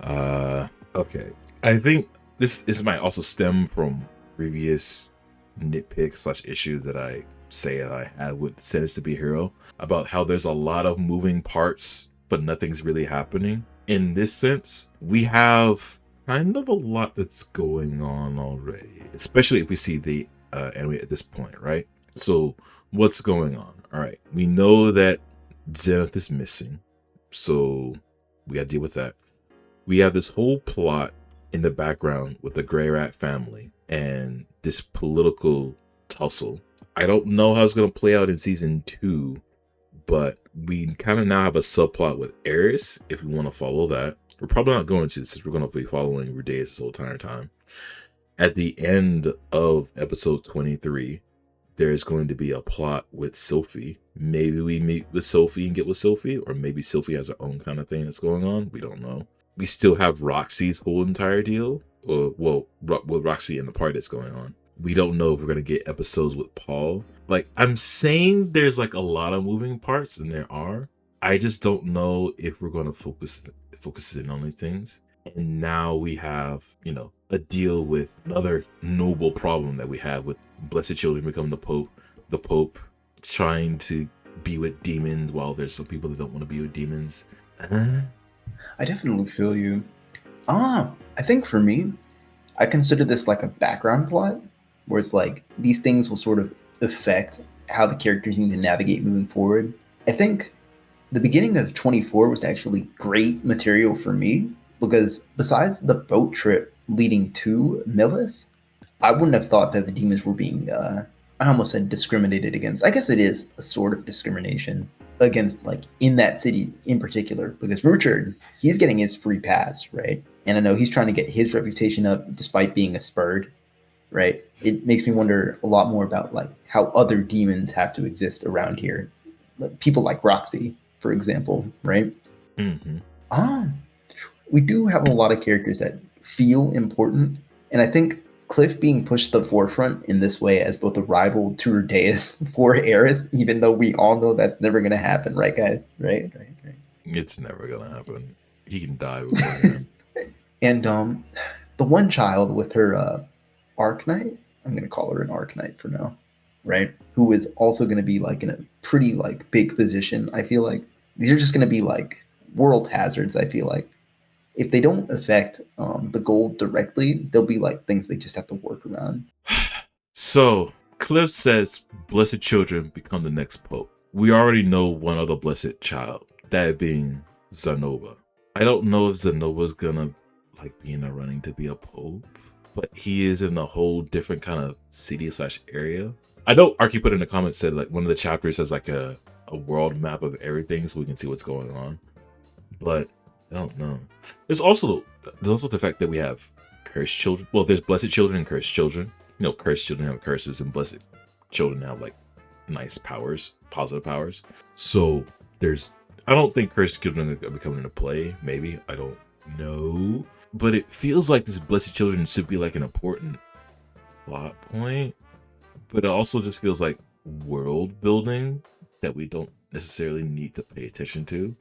okay. I think this might also stem from previous nitpicks / issues that I say that I had with Sentence to Be a Hero about how there's a lot of moving parts, but nothing's really happening. In this sense, we have kind of a lot that's going on already, especially if we see the anime at this point, right? So what's going on? All right, we know that Zenith is missing, so we gotta deal with that. We have this whole plot in the background with the Grey Rat family and this political tussle. I don't know how it's gonna play out in season 2, but we kind of now have a subplot with Eris if we want to follow that. We're probably not going to, since we're going to be following Rudeus this whole entire time. At the end of episode 23, there's going to be a plot with Sophie. Maybe we meet with Sophie and get with Sophie, or maybe Sophie has her own kind of thing that's going on. We don't know. We still have Roxy's whole entire deal, or with Roxy and the party that's going on. We don't know if we're going to get episodes with Paul. Like, I'm saying there's like a lot of moving parts, and there are. I just don't know if we're going to focus in on these things. And now we have, a deal with another noble problem that we have with blessed children becoming the Pope trying to be with demons while there's some people that don't want to be with demons. I definitely feel you. I think for me, I consider this like a background plot, where it's like these things will sort of affect how the characters need to navigate moving forward. I think the beginning of 24 was actually great material for me, because besides the boat trip leading to Millis, I wouldn't have thought that the demons were being, I almost said discriminated against. I guess it is a sort of discrimination against, like, in that city in particular, because Richard, he's getting his free pass, right? And I know he's trying to get his reputation up despite being a spurred, right? It makes me wonder a lot more about like how other demons have to exist around here. Like, people like Roxy, for example, right? Mm-hmm. We do have a lot of characters that feel important, and I think Cliff being pushed to the forefront in this way as both a rival to Rudeus for Eris, even though we all know that's never going to happen, right, guys? Right. It's never going to happen. He can die before him. And the one child with her Arknight, I'm going to call her an Arknight for now, right? Who is also going to be like in a pretty like big position. I feel like these are just going to be like world hazards, I feel like. If they don't affect the goal directly, they'll be like things they just have to work around. So, Cliff says blessed children become the next pope. We already know one other blessed child, that being Zanoba. I don't know if Zanoba's gonna like be in the running to be a pope, but he is in a whole different kind of city / area. I know Arky put in the comments, said like one of the chapters has like a world map of everything so we can see what's going on. But I don't know. There's also the fact that we have cursed children. Well, there's blessed children and cursed children. You know, cursed children have curses, and blessed children have like nice powers, positive powers. So there's, I don't think cursed children are coming into play. Maybe, I don't know. But it feels like this blessed children should be like an important plot point. But it also just feels like world building that we don't necessarily need to pay attention to.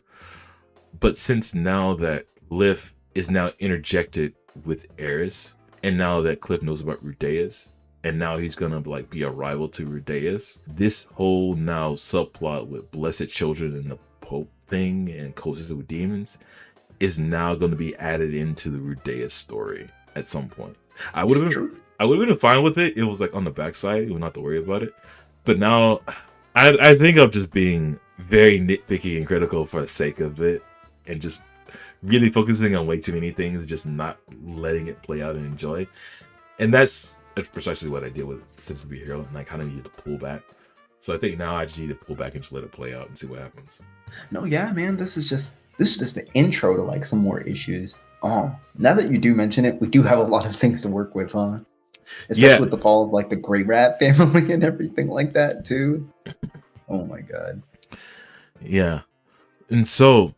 But since now that Cliff is now interjected with Eris, and now that Cliff knows about Rudeus, and now he's gonna like be a rival to Rudeus, this whole now subplot with blessed children and the Pope thing and coaches with demons is now going to be added into the Rudeus story at some point. I would have been fine with it. It was like on the backside. You would not have to worry about it. But now, I think I'm just being very nitpicky and critical for the sake of it, and just really focusing on way too many things, just not letting it play out and enjoy. And that's precisely what I did with Sense of Be Hero, and I kind of needed to pull back. So I think now I just need to pull back and just let it play out and see what happens. No, yeah, man, this is just the intro to like some more issues. Oh, now that you do mention it, we do have a lot of things to work with, huh? Especially with the fall of like the Grey Rat family and everything like that too. Oh my god. Yeah. And so,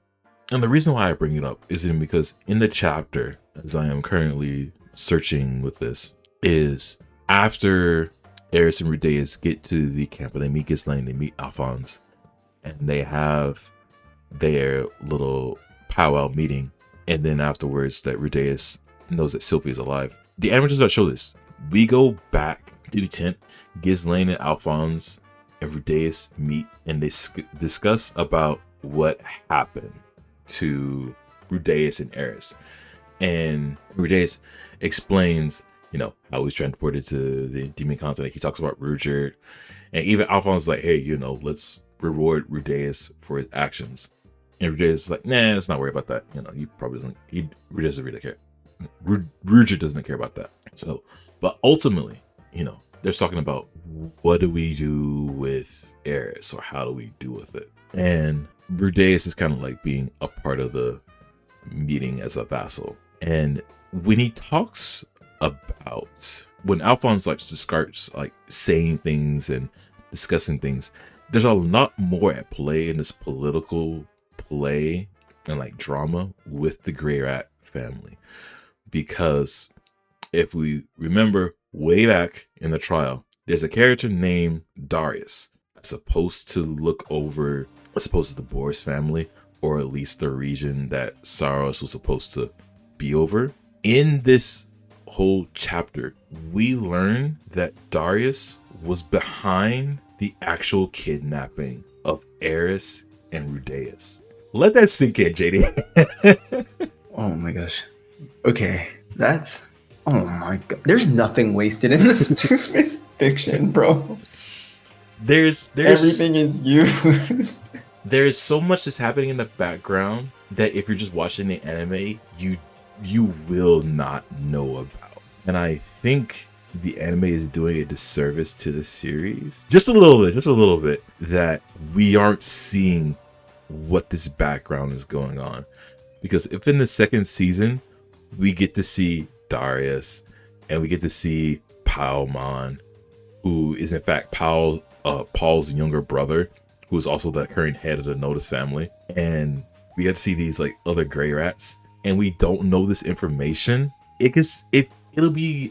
and the reason why I bring it up is because in the chapter, as I am currently searching with this, is after Eris and Rudeus get to the camp and they meet Ghislaine, they meet Alphonse, and they have their little powwow meeting, and then afterwards that Rudeus knows that Sylvie is alive. The anime does not show this. We go back to the tent. Ghislaine and Alphonse and Rudeus meet, and they discuss about what happened to Rudeus and Eris. And Rudeus explains, you know, how he was transported to the demon continent. He talks about Ruger, and even Alphonse is like, hey, you know, let's reward Rudeus for his actions. And Rudeus is like, nah, let's not worry about that. You know, he probably doesn't. Ruger doesn't really care. Ruger doesn't care about that. So, but ultimately, you know, they're talking about what do we do with Eris, or how do we do with it? And Rudeus is kind of like being a part of the meeting as a vassal. And when he talks about, when Alphonse like just starts like saying things and discussing things, there's a lot more at play in this political play and like drama with the Grey Rat family. Because if we remember way back in the trial, there's a character named Darius that's supposed to look over, as opposed to the Boris family, or at least the region that Saros was supposed to be over. In this whole chapter, we learn that Darius was behind the actual kidnapping of Eris and Rudeus. Let that sink in, JD. Oh my gosh. Okay, that's... Oh my god. There's nothing wasted in this stupid fiction, bro. There's everything is used. There's so much that's happening in the background that if you're just watching the anime, you will not know about. And I think the anime is doing a disservice to the series. Just a little bit, that we aren't seeing what this background is going on. Because if in the second season, we get to see Darius, and we get to see Paimon, who is in fact Paul's younger brother, who is also the current head of the Notice family, and we get to see these like other Grey Rats, and we don't know this information. It'll be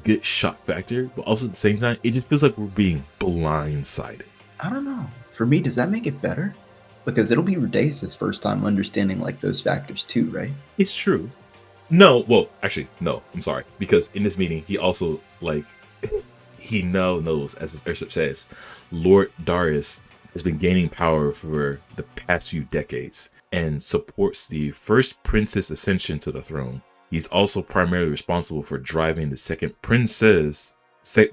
good shock factor, but also at the same time, it just feels like we're being blindsided. I don't know. For me, does that make it better? Because it'll be Rudeus' first time understanding like those factors too, right? It's true. No, well, actually, no, I'm sorry. Because in this meeting, he also, like, he now knows, as his airship says, Lord Darius has been gaining power for the past few decades and supports the first princess ascension to the throne. He's also primarily responsible for driving the second princess out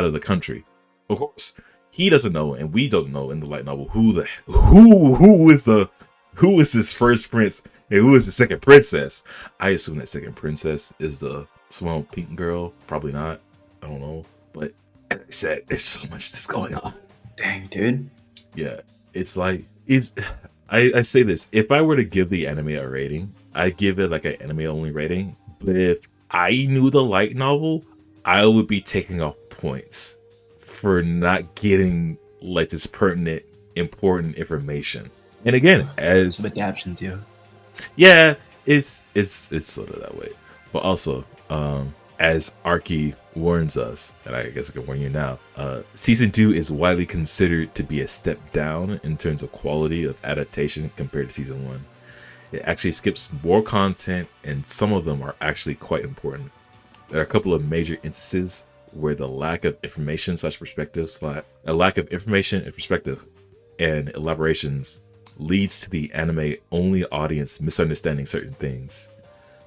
of the country. Of course, he doesn't know, and we don't know in the light novel who is this first prince and who is the second princess. I assume that second princess is the small pink girl. Probably not. I don't know. But as I said, there's so much that's going on. Dang, dude. Yeah, it's like, I say this. If I were to give the anime a rating, I'd give it like an anime only rating. But if I knew the light novel, I would be taking off points for not getting like this pertinent, important information. And again, Some adaptation too. yeah, it's sort of that way. But also, as Arki warns us, and I guess I can warn you now, season 2 is widely considered to be a step down in terms of quality of adaptation compared to season 1. It actually skips more content, and some of them are actually quite important. There are a couple of major instances where the lack of information and perspective and elaborations leads to the anime only audience misunderstanding certain things.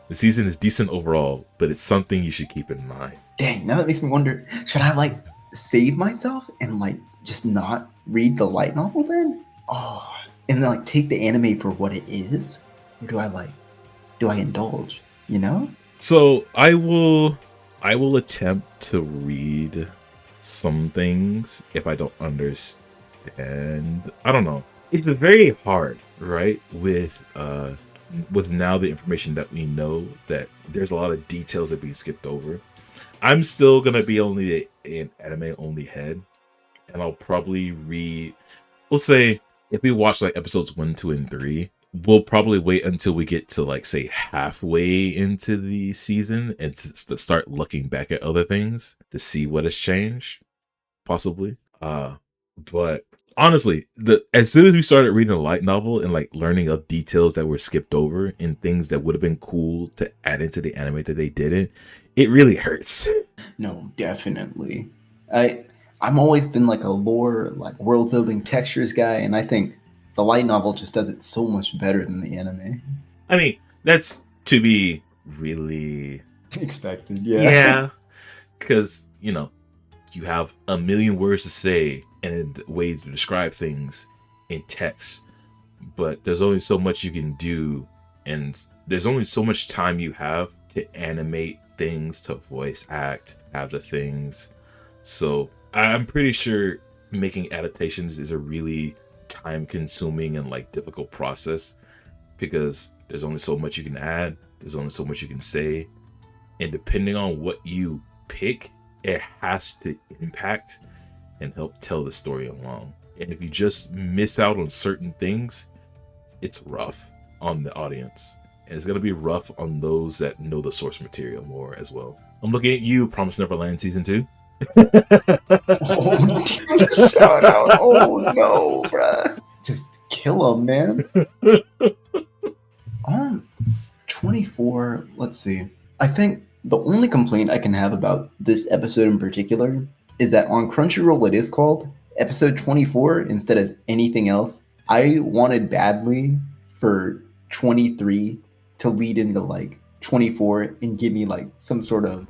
The season is decent overall, but it's something you should keep in mind. Dang, now that makes me wonder, should I like save myself and like just not read the light novel then? Oh, and then like take the anime for what it is? Or do I indulge, you know? So I will attempt to read some things if I don't understand. I don't know. It's very hard, right? With now the information that we know, that there's a lot of details that being skipped over. I'm still gonna be only an anime only head, and I'll probably read. We'll say if we watch like episodes 1, 2, and 3, we'll probably wait until we get to like say halfway into the season and to start looking back at other things to see what has changed, possibly. But honestly, as soon as we started reading a light novel and like learning of details that were skipped over and things that would have been cool to add into the anime that they didn't, it really hurts. No, definitely. I'm always been like a lore, like world building textures guy, and I think the light novel just does it so much better than the anime. I mean, that's to be really expected. Yeah, because you have a million words to say and ways to describe things in text, but there's only so much you can do, and there's only so much time you have to animate things, to voice act, have the things. So I'm pretty sure making adaptations is a really time consuming and like difficult process, because there's only so much you can add, there's only so much you can say, and depending on what you pick, it has to impact and help tell the story along. And if you just miss out on certain things, it's rough on the audience, and it's going to be rough on those that know the source material more as well. I'm looking at you, Promise Neverland season 2. Oh, shout out. Oh no, bruh. Just kill him, man. 24, let's see. I think the only complaint I can have about this episode in particular is that on Crunchyroll it is called episode 24 instead of anything else. I wanted badly for 23 to lead into like 24 and give me like some sort of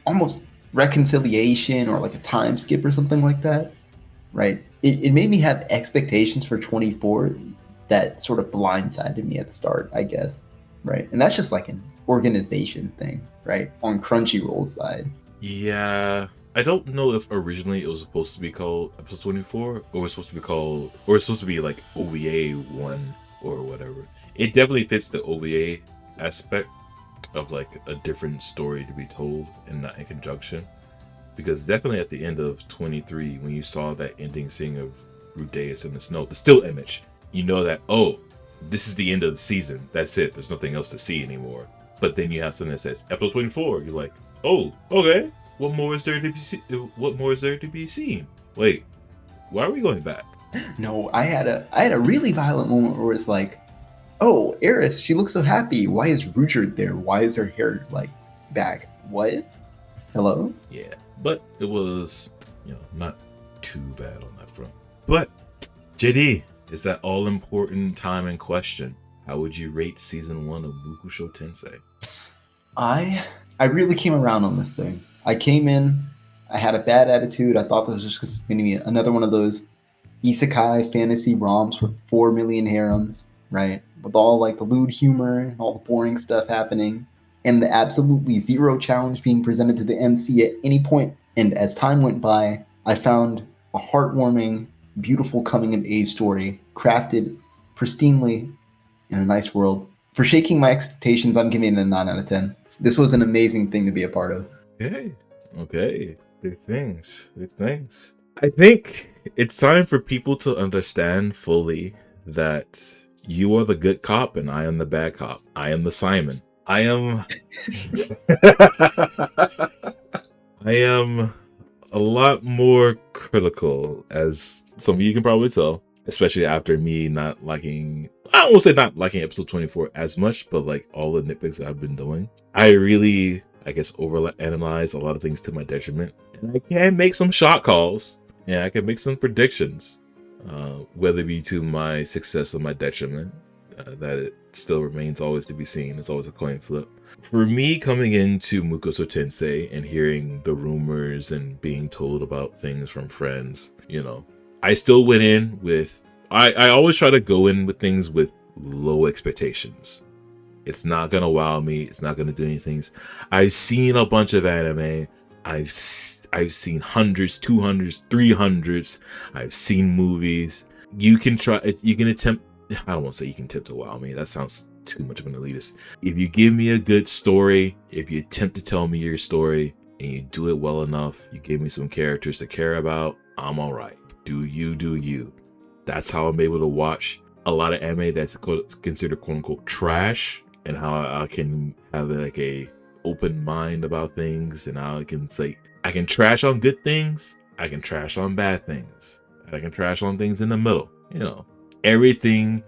almost reconciliation or like a time skip or something like that, right? It made me have expectations for 24 that sort of blindsided me at the start, I guess, right? And that's just like an organization thing, right? On Crunchyroll's side. Yeah, I don't know if originally it was supposed to be called episode 24 or it was supposed to be called, or it's supposed to be like OVA 1 or whatever. It definitely fits the OVA aspect of like a different story to be told and not in conjunction, because definitely at the end of 23, when you saw that ending scene of Rudeus in the snow, the still image, you know that, oh, this is the end of the season, that's it, there's nothing else to see anymore. But then you have something that says episode 24, you're like, oh, okay, what more is there to be seen? Wait, why are we going back? No, I had a really violent moment where it's like, oh, Eris, she looks so happy. Why is Ruchard there? Why is her hair like back? What? Hello? Yeah, but it was, not too bad on that front. But JD, is that all important time in question? How would you rate season 1 of Mushoku Tensei? I really came around on this thing. I came in, I had a bad attitude. I thought this was just going to be another one of those isekai fantasy roms with 4 million harems, right? With all like the lewd humor and all the boring stuff happening, and the absolutely zero challenge being presented to the MC at any point. And as time went by, I found a heartwarming, beautiful coming of age story crafted pristinely in a nice world For shaking my expectations, I'm giving it a 9 out of 10. This was an amazing thing to be a part of. Okay. Big things. I think it's time for people to understand fully that you are the good cop and I am the bad cop. I am the Simon. I am I am a lot more critical, as some of you can probably tell, especially after me not liking, I won't say not liking episode 24 as much, but like all the nitpicks that I've been doing. I really, I guess, overanalyze a lot of things to my detriment. And I can make some shot calls, and I can make some predictions, whether it be to my success or my detriment. That it still remains always to be seen. It's always a coin flip. For me, coming into Mushoku Tensei and hearing the rumors and being told about things from friends, you know, I still went in with, I always try to go in with things with low expectations. It's not gonna wow me. It's not gonna do anything. I've seen a bunch of anime. I've seen hundreds, 200s, 300s. I've seen movies. You can attempt. I don't want to say you can attempt to wow me. That sounds too much of an elitist. If you give me a good story, if you attempt to tell me your story and you do it well enough, you give me some characters to care about, I'm all right. Do you. That's how I'm able to watch a lot of anime that's considered quote unquote trash, and how I can have like a open mind about things, and how I can say I can trash on good things, I can trash on bad things, and I can trash on things in the middle. You know, everything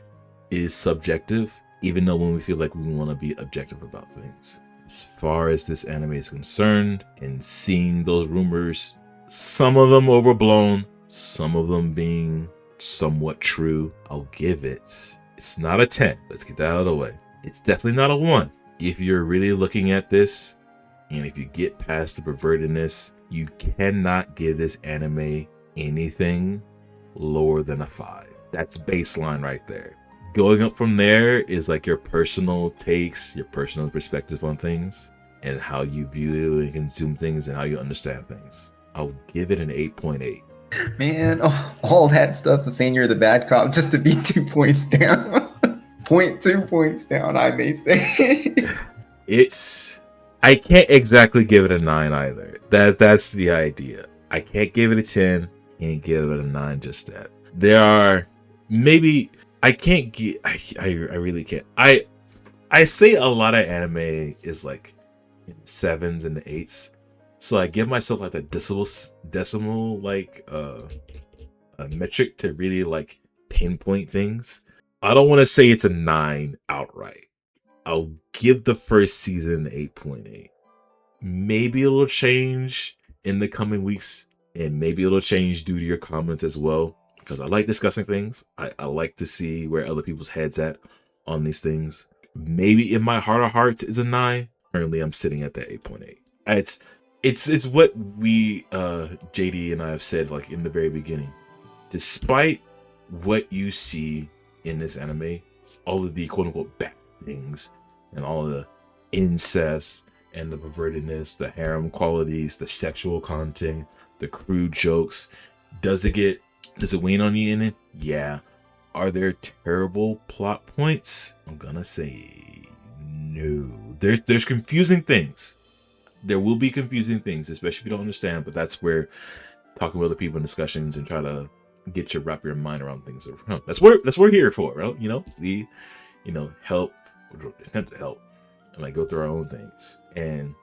is subjective, even though when we feel like we want to be objective about things. As far as this anime is concerned, and seeing those rumors, some of them overblown, some of them being somewhat true, I'll give it. It's not a 10. Let's get that out of the way. It's definitely not a 1. If you're really looking at this, and if you get past the pervertedness, you cannot give this anime anything lower than a 5. That's baseline right there. Going up from there is like your personal takes, your personal perspective on things, and how you view and consume things, and how you understand things. I'll give it an 8.8. Man, all that stuff of saying you're the bad cop just to be 2 points down. 0.2 points down, I may say. I can't exactly give it a 9 either. That's the idea. I can't give it a 10, can't give it a 9 just yet. There are maybe, I can't get, I really can't. I say a lot of anime is like in the 7s and the 8s. So I give myself like a decimal like a metric to really like pinpoint things. I don't want to say it's a 9 outright. I'll give the first season an 8.8. Maybe it'll change in the coming weeks, and maybe it'll change due to your comments as well, because I like discussing things. I like to see where other people's heads at on these things. Maybe in my heart of hearts is a 9. Currently, I'm sitting at that 8.8. It's what we JD and I have said like in the very beginning. Despite what you see in this anime, all of the quote unquote bad things and all of the incest and the pervertedness, the harem qualities, the sexual content, the crude jokes, does it wane on you in it? Yeah. Are there terrible plot points? I'm gonna say no. There's confusing things. There will be confusing things, especially if you don't understand, but that's where talking with other people in discussions and try to get wrap your mind around things. That's what we're here for, right? You know, help, attempt to help, and like go through our own things. And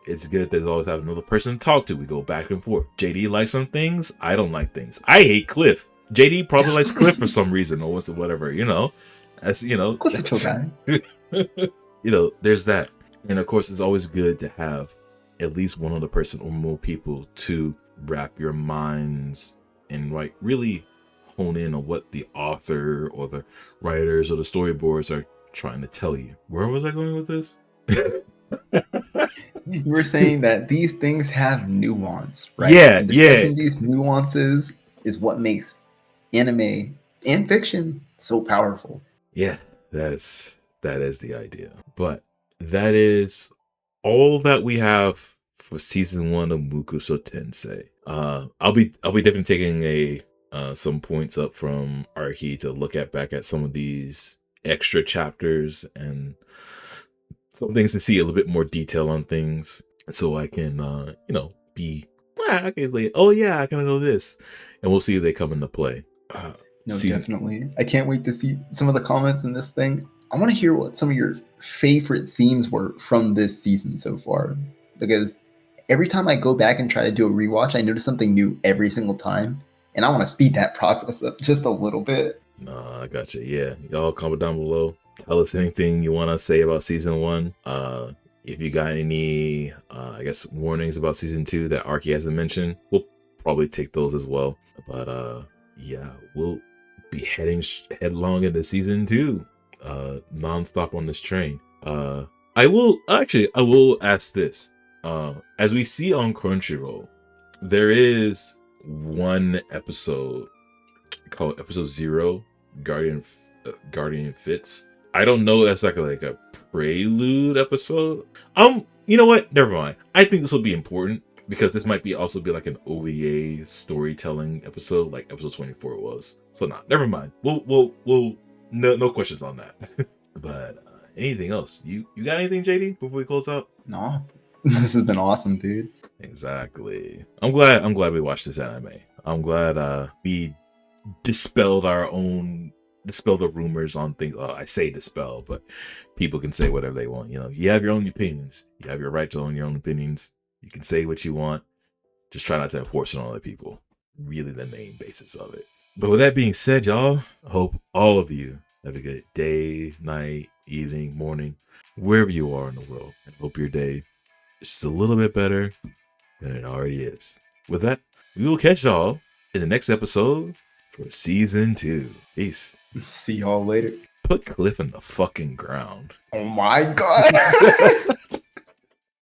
it's good that always have another person to talk to. We go back and forth. JD likes some things. I don't like things. I hate Cliff. JD probably likes Cliff for some reason or whatever, as Cliff's a chill guy. There's that. And of course, it's always good to have at least one other person or more people to wrap your minds and like really hone in on what the author or the writers or the storyboards are trying to tell you. Where was I going with this? You were saying that these things have nuance, right? Yeah, and discussing these nuances is what makes anime and fiction so powerful. Yeah, that is the idea. But that is all that we have for season 1 of Mushoku Tensei. I'll be definitely taking some points up from Arki to look back at some of these extra chapters and some things to see a little bit more detail on things, so I can be okay, like, oh yeah, I can know this, and we'll see if they come into play. No, definitely. I can't wait to see some of the comments in this thing. I want to hear what some of your favorite scenes were from this season so far, because every time I go back and try to do a rewatch, I notice something new every single time, and I want to speed that process up just a little bit. Nah, I got you. Yeah, y'all comment down below. Tell us anything you want to say about season 1. If you got any, I guess, warnings about season 2 that Arky hasn't mentioned, we'll probably take those as well. But yeah, we'll be heading headlong into season 2, nonstop on this train. I will ask this. As we see on Crunchyroll, there is one episode called episode 0, Guardian Fits. I don't know, that's like a prelude episode. You know what? Never mind. I think this will be important because this might also be like an OVA storytelling episode, like episode 24 was. So never mind. We'll no questions on that. But anything else? You got anything, JD, before we close out? No. This has been awesome, dude. Exactly. I'm glad we watched this anime. I'm glad we dispel the rumors on things. I say dispel, but people can say whatever they want. You have your own opinions. You have your right to own your own opinions. You can say what you want. Just try not to enforce it on other people. Really the main basis of it. But with that being said, y'all, I hope all of you have a good day, night, evening, morning, wherever you are in the world. And hope your day is just a little bit better than it already is. With that, we will catch y'all in the next episode for season 2. Peace. See y'all later. Put Cliff in the fucking ground. Oh my god.